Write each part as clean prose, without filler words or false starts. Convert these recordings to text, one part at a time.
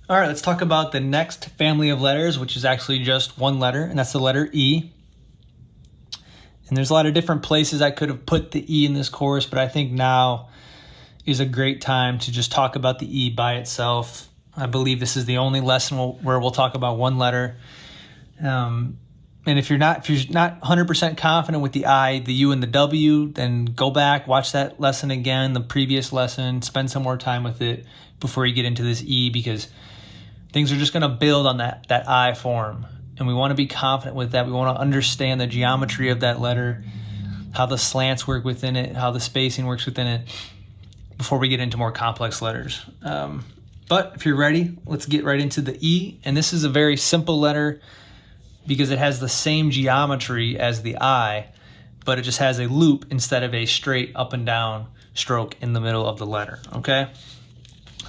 All right, let's talk about the next family of letters, which is actually just one letter, and that's the letter E. And there's a lot of different places I could have put the E in this course, but I think now is a great time to just talk about the E by itself. I believe this is the only lesson where we'll talk about one letter. And if you're not 100% confident with the I, the U, and the W, then go back, watch that lesson again, the previous lesson, spend some more time with it before you get into this E, because things are just going to build on that I form. And we want to be confident with that. We want to understand the geometry of that letter, how the slants work within it, how the spacing works within it, before we get into more complex letters. But if you're ready, let's get right into the E. And this is a very simple letter because it has the same geometry as the I, but it just has a loop instead of a straight up and down stroke in the middle of the letter, okay?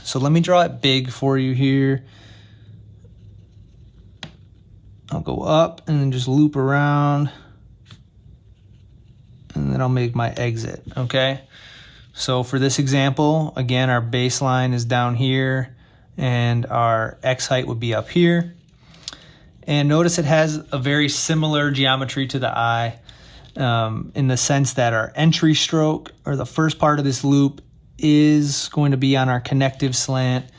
So let me draw it big for you here. I'll go up and then just loop around, and then I'll make my exit, okay? So for this example, again, our baseline is down here and our X height would be up here. And notice it has a very similar geometry to the I, in the sense that our entry stroke, or the first part of this loop, is going to be on our connective slant.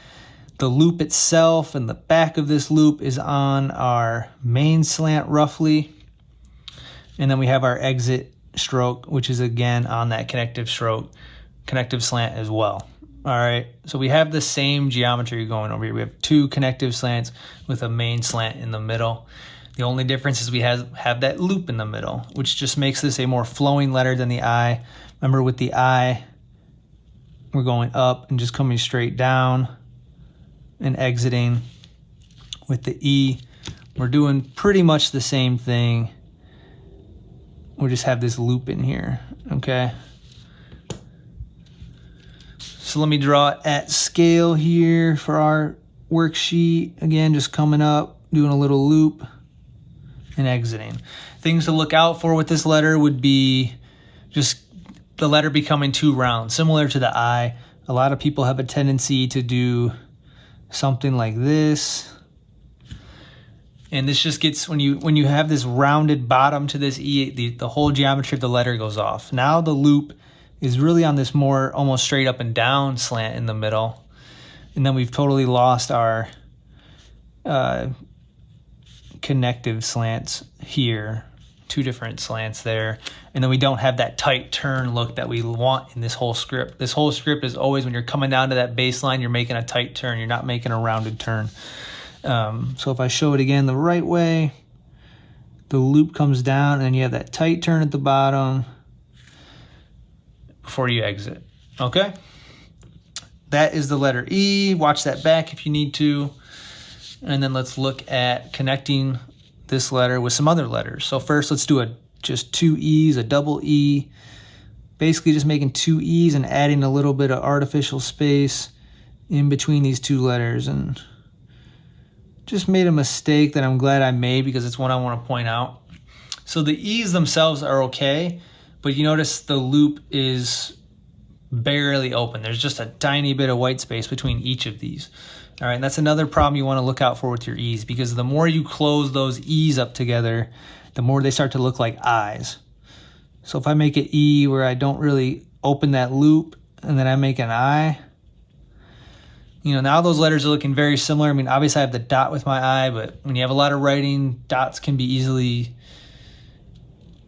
The loop itself and the back of this loop is on our main slant roughly. And then we have our exit stroke, which is again on that connective slant as well. All right, so we have the same geometry going over here. We have two connective slants with a main slant in the middle. The only difference is we have that loop in the middle, which just makes this a more flowing letter than the I. Remember, with the I, we're going up and just coming straight down and exiting. With the E, we're doing pretty much the same thing. We just have this loop in here, okay? So let me draw it at scale here for our worksheet. Again, just coming up, doing a little loop, and exiting. Things to look out for with this letter would be just the letter becoming too round, similar to the I. A lot of people have a tendency to do something like this. And this just gets, when you have this rounded bottom to this E, the whole geometry of the letter goes off. Now the loop is really on this more almost straight up and down slant in the middle. And then we've totally lost our connective slants here. Two different slants there. And then we don't have that tight turn look that we want in this whole script. This whole script is always, when you're coming down to that baseline, you're making a tight turn. You're not making a rounded turn. So if I show it again the right way, the loop comes down and then you have that tight turn at the bottom before you exit, okay? That is the letter E. Watch that back if you need to. And then let's look at connecting this letter with some other letters. So first, let's do just two E's, a double E. Basically just making two E's and adding a little bit of artificial space in between these two letters. And just made a mistake that I'm glad I made because it's one I want to point out. So the E's themselves are okay, but you notice the loop is barely open. There's just a tiny bit of white space between each of these. All right, and that's another problem you want to look out for with your E's, because the more you close those E's up together, the more they start to look like I's. So if I make an E where I don't really open that loop and then I make an I, now those letters are looking very similar. I mean, obviously I have the dot with my I, but when you have a lot of writing, dots can be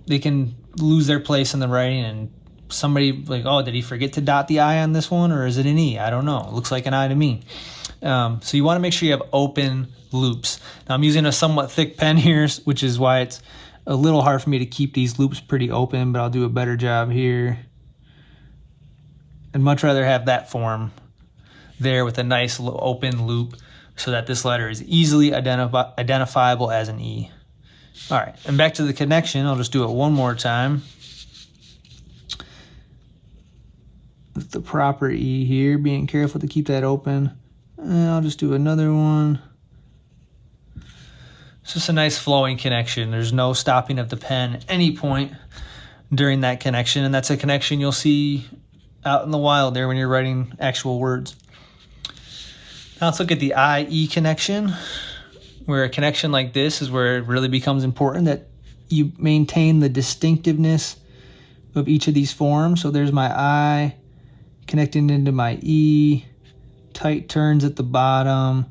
they can lose their place in the writing, and somebody like, oh, did he forget to dot the I on this one, or is it an E? I don't know. It looks like an I to me. So you want to make sure you have open loops. Now I'm using a somewhat thick pen here, which is why it's a little hard for me to keep these loops pretty open, but I'll do a better job here. I'd much rather have that form there with a nice open loop so that this letter is easily identifiable as an E. All right, and back to the connection. I'll just do it one more time with the proper E here, being careful to keep that open. And I'll just do another one. It's just a nice flowing connection. There's no stopping of the pen at any point during that connection, and that's a connection you'll see out in the wild there when you're writing actual words. Now let's look at the IE connection, where a connection like this is where it really becomes important that you maintain the distinctiveness of each of these forms. So there's my I connecting into my E, tight turns at the bottom.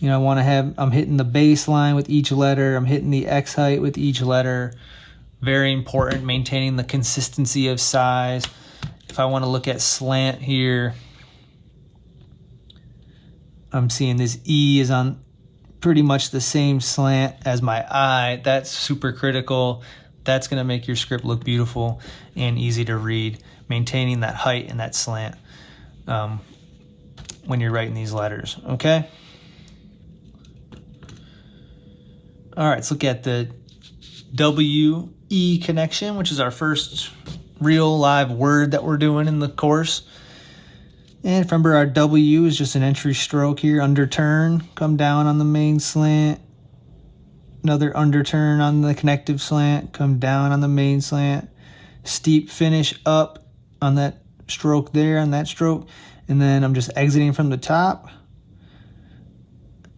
You know, I'm hitting the baseline with each letter. I'm hitting the X height with each letter. Very important, maintaining the consistency of size. If I want to look at slant here, I'm seeing this E is on pretty much the same slant as my I. That's super critical. That's going to make your script look beautiful and easy to read, maintaining that height and that slant when you're writing these letters, okay? All right, let's look at the WE connection, which is our first real live word that we're doing in the course. And remember, our W is just an entry stroke here, underturn, come down on the main slant, another underturn on the connective slant, come down on the main slant, steep finish up on that stroke there, on that stroke, and then I'm just exiting from the top.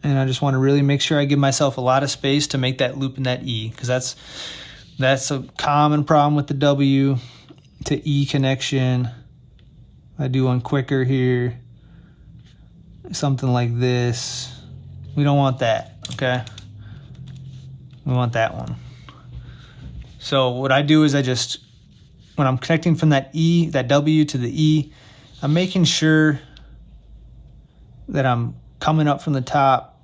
And I just want to really make sure I give myself a lot of space to make that loop in that E, because that's a common problem with the W to E connection. I do one quicker here, something like this. We don't want that, okay? We want that one. So what I do is when I'm connecting from that E, that W to the E, I'm making sure that I'm coming up from the top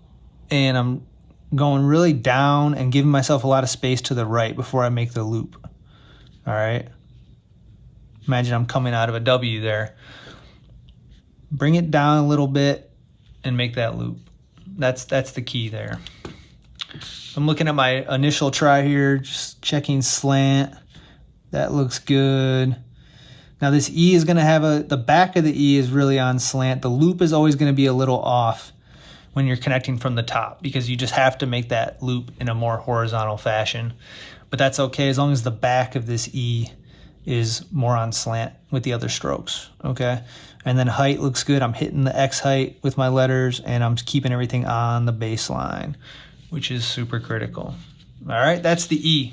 and I'm going really down and giving myself a lot of space to the right before I make the loop. All right. Imagine I'm coming out of a W there. Bring it down a little bit and make that loop. That's the key there. I'm looking at my initial try here, just checking slant. That looks good. Now this E is going to have the back of the E is really on slant. The loop is always going to be a little off when you're connecting from the top, because you just have to make that loop in a more horizontal fashion. But that's okay as long as the back of this E is more on slant with the other strokes, okay? And then height looks good. I'm hitting the X height with my letters, and I'm keeping everything on the baseline, which is super critical. All right, that's the E.